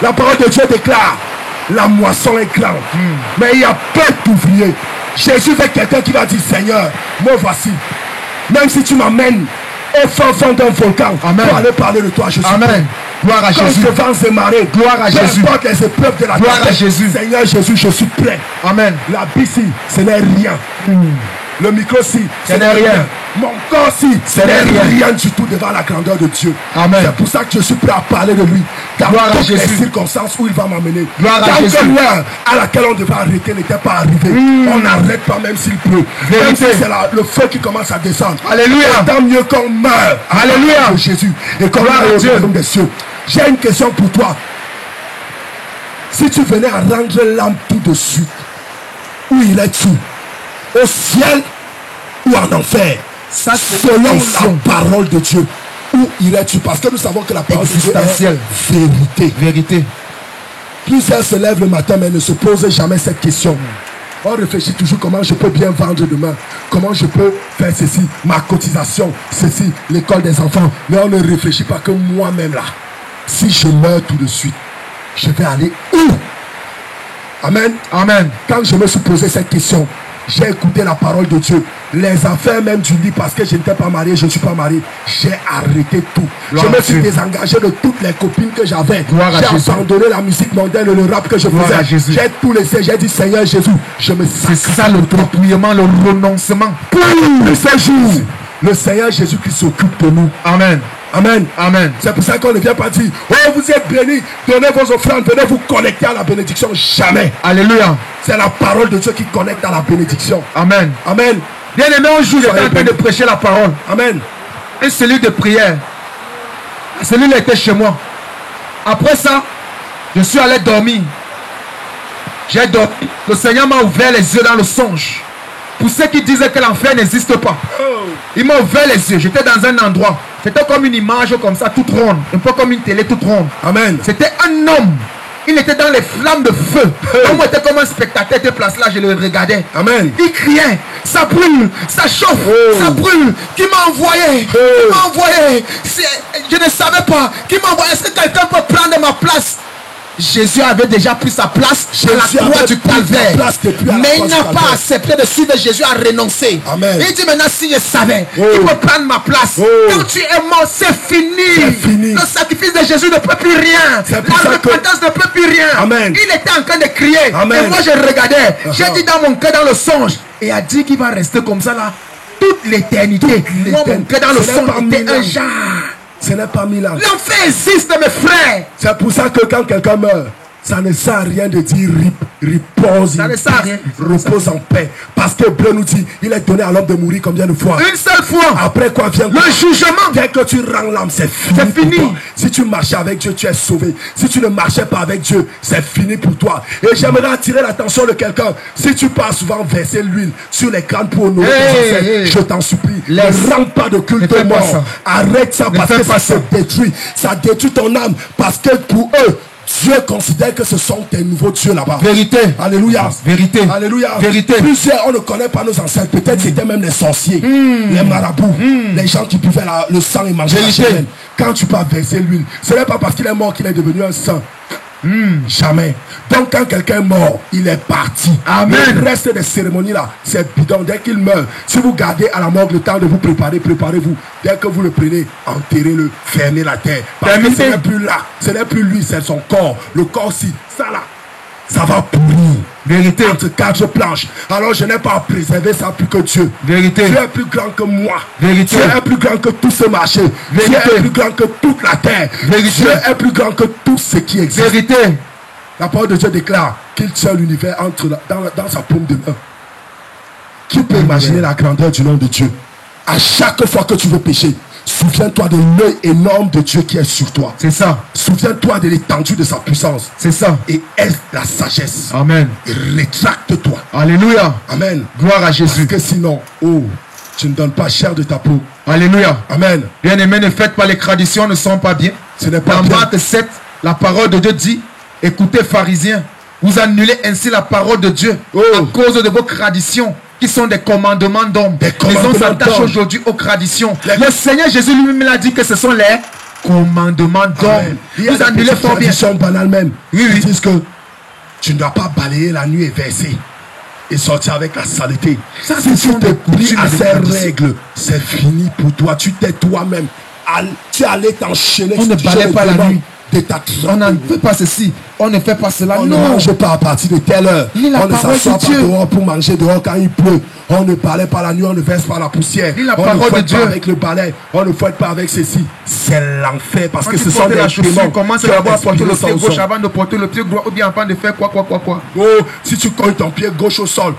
La parole de Dieu déclare, la moisson est grande, mais il y a peu d'ouvriers. Jésus fait quelqu'un qui va dire, Seigneur, moi voici. Même si tu m'amènes au fond d'un volcan, Amen. pour aller parler de toi, je suis Amen. prêt. Gloire à Quand Jésus. je vents et marées, Gloire à Jésus. peu importe les épreuves de la Gloire à terre, Jésus. Seigneur Jésus, je suis prêt. Amen. La BC, ce n'est rien. Le micro-ci, ce n'est rien. Mon corps-ci, ce n'est rien du tout devant la grandeur de Dieu. Amen. C'est pour ça que je suis prêt à parler de lui. Dans Gloire à toutes les Jésus. circonstances où il va m'amener. Gloire à Tant Jésus. que l'heure à laquelle on devait arrêter n'était pas arrivée, on n'arrête pas même s'il pleut. Vérité. Même si c'est le feu qui commence à descendre. Alléluia. Tant mieux qu'on meurt. Alléluia. De Jésus. Et qu'on Gloire à aille Dieu. au royaume des cieux. J'ai une question pour toi. Si tu venais à rendre l'âme tout de suite, où irais-tu? Au ciel ou en enfer? Ça, c'est selon une la question. parole de Dieu, où irais-tu? Parce que nous savons que la parole de Dieu Existentielle. est vérité. Vérité. Plusieurs se lèvent le matin mais ne se posent jamais cette question. On réfléchit toujours comment je peux bien vendre demain, comment je peux faire ceci, ma cotisation, ceci, l'école des enfants. Mais on ne réfléchit pas que moi-même là, si je meurs tout de suite, je vais aller où? Amen. Amen. Quand je me suis posé cette question, j'ai écouté la parole de Dieu. Les affaires même du lit, parce que je n'étais pas marié, je ne suis pas marié. J'ai arrêté tout. Gloire je me à suis Dieu. désengagé de toutes les copines que j'avais. Gloire à J'ai Jésus. abandonné la musique mondaine et le rap que je Gloire à faisais. Jésus. J'ai tout laissé. J'ai dit, Seigneur Jésus, je me C'est sacrifie ça le dépouillement, le renoncement. pour ce jour. Le Seigneur Jésus qui s'occupe de nous. Amen. Amen. Amen. C'est pour ça qu'on ne vient pas dire, oh vous êtes bénis, donnez vos offrandes, venez vous connecter à la bénédiction. Jamais. Alléluia. C'est la parole de Dieu qui connecte à la bénédiction. Amen. Amen. Bien aimé, un jour, j'étais en train béni. de prêcher la parole. Amen. Un cellule de prière. La cellule était chez moi. Après ça, je suis allé dormir. J'ai dormi. Le Seigneur m'a ouvert les yeux dans le songe. Pour ceux qui disaient que l'enfer n'existe pas, il m'a ouvert les yeux. J'étais dans un endroit. C'était comme une image comme ça, toute ronde. Un peu comme une télé toute ronde. Amen. C'était un homme. Il était dans les flammes de feu. Moi, j'étais comme un spectateur, était placé là, je le regardais. Amen. Il criait, ça brûle, ça chauffe, ça brûle. Qui m'a envoyé? Qui m'a envoyé? Je ne savais pas. Qui m'a envoyé? Est-ce que quelqu'un peut prendre ma place? Jésus avait déjà pris sa place à la croix du calvaire. Mais il n'a pas accepté de suivre Jésus, a renoncé. Amen. Il dit maintenant, si je savais, il peut prendre ma place. Quand tu es mort, c'est fini. C'est fini. Le sacrifice de Jésus ne peut plus rien. C'est pour La ça que- repentance ne peut plus rien. Amen. Il était en train de crier. Amen. Et moi, je regardais. J'ai dit dans mon cœur, dans le songe. Et a dit qu'il va rester comme ça là toute l'éternité. Moi, mon cœur dans le Ce n'est pas songe était 1000 un ans. genre. Ce n'est pas 1000 ans. L'enfer existe, mes frères. C'est pour ça que quand quelqu'un meurt, ça ne sert à rien de dire repose. Ça ne sert à rien. Repose en paix. Parce que Bleu nous dit, il est donné à l'homme de mourir combien de fois? Une seule fois. Après quoi vient Le jugement. Dès que tu rends l'âme, c'est fini. C'est fini. pour toi. Si tu marchais avec Dieu, tu es sauvé. Si tu ne marchais pas avec Dieu, c'est fini pour toi. Et j'aimerais attirer l'attention de quelqu'un. Si tu pars souvent verser l'huile sur les crânes pour honorer tes ancêtres, je t'en supplie. Laisse. Ne rends pas de Ne culte fais pas mort. ça. Arrête ça Ne parce fais que pas ça ça. te détruit. Ça détruit ton âme parce que pour eux, Dieu considère que ce sont tes nouveaux dieux là-bas. Vérité. Alléluia. Vérité. Alléluia. Vérité. Plusieurs, on ne connaît pas nos ancêtres. Peut-être c'était même les sorciers, les marabouts, les gens qui buvaient le sang et mangeaient la Vérité. chair. Quand tu peux verser l'huile, ce n'est pas parce qu'il est mort qu'il est devenu un saint. Jamais. Donc quand quelqu'un est mort, il est parti. Amen. Le reste des cérémonies là, c'est bidon. Dès qu'il meurt, si vous gardez à la morgue le temps de vous préparer, préparez-vous. Dès que vous le prenez, enterrez-le, fermez la terre. Parce que ce n'est plus là, ce n'est plus lui, c'est son corps. Le corps-ci, ça là, ça va pourrir. Vérité. Entre quatre planches. Alors je n'ai pas à préserver ça plus que Dieu. Vérité. Dieu est plus grand que moi. Vérité. Dieu est plus grand que tout ce marché. Vérité. Dieu est plus grand que toute la terre. Vérité. Dieu est plus grand que tout ce qui existe. Vérité. La parole de Dieu déclare qu'il tient l'univers dans sa paume de main. Qui peut imaginer la grandeur du nom de Dieu? À chaque fois que tu veux pécher, souviens-toi de l'œil énorme de Dieu qui est sur toi. C'est ça. Souviens-toi de l'étendue de sa puissance. C'est ça. Et est la sagesse. Amen. Et rétracte-toi. Alléluia. Amen. Gloire à Parce Jésus. que sinon, tu ne donnes pas cher de ta peau. Alléluia. Amen. Bien aimé, ne faites pas les traditions, ne sont pas bien. Ce n'est pas Dans bien. Marc 7, la parole de Dieu dit, écoutez pharisiens, vous annulez ainsi la parole de Dieu à cause de vos traditions qui sont des commandements d'hommes. Des Les hommes commandements s'attachent d'hommes. aujourd'hui aux traditions. Les- Le Seigneur Jésus lui-même a dit que ce sont les commandement d'homme. Vous annulez fort bien. Banale même. Oui, oui. Ils disent que tu ne dois pas balayer la nuit et verser et sortir avec la saleté. Ça, Si ce sont tu te des plies coutumes à et des ces traditions. règles, c'est fini pour toi. Tu t'es toi-même. Tu es allé t'enchaîner. On ne balaye pas la nuit. De ta On ne fait pas ceci, on ne fait pas cela. on ne Non. mange pas à partir de telle heure. Lis la On ne parole s'assoit de pas Dieu. dehors pour manger dehors quand il pleut. On ne balaye pas la nuit, on ne verse pas la poussière. Lis la On ne parole de fouette Dieu. pas avec le balai. On ne fouette pas avec ceci. C'est l'enfer parce Quand que tu ce sont portes des la chaussure, démons commence qui ont d'abord à porter le inspiré pied Samson. gauche avant de porter le pied droit ou bien avant de faire quoi. Oh, si tu cognes ton pied gauche au sol,